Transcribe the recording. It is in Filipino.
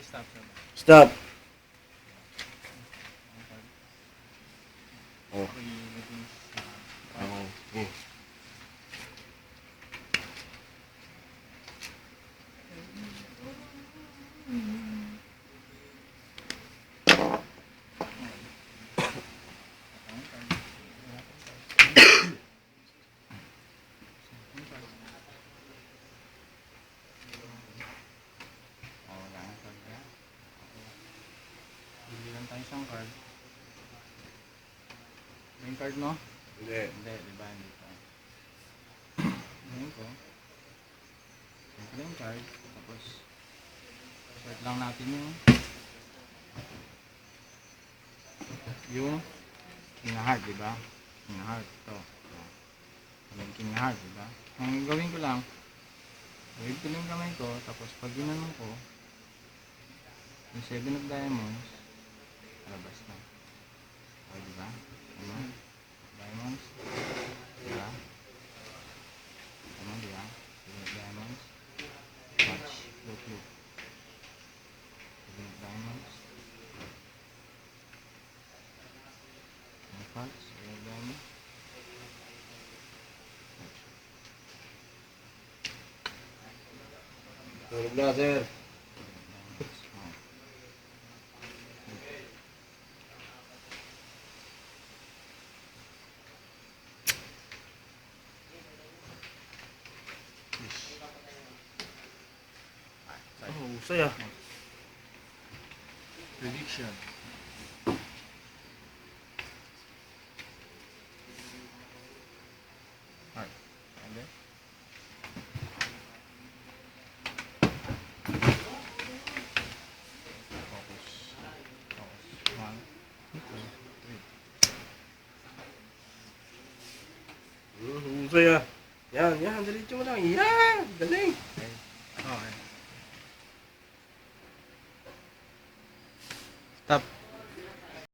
Stop. Stop. Oh. Oh. Bili lang tayo isang card. Main card mo? Hindi. Hindi, di ba? Hindi pa. Ngayon ko. Simple yung card. Tapos, start lang natin yung king heart, di ba? King heart. Ito. Yung king heart, di ba? Ang gawin ko lang, wave ko lang yung kamay ko. Tapos, pag ginanong ko, yung 7 of diamonds, labas na. O, di ba? Ano? Diamonds. Di ba? Ano, di ba? 7 of diamonds. Watch. Look. 7 of diamonds. Ano parts? 7 of diamonds. Tulog na, sir. Oh, saya. Prediction. Heart. Okay. Focus. 1, 2, 3. Saya. Yan. Diretso mo lang. Yan. Galing. Okay. Okay. Stop.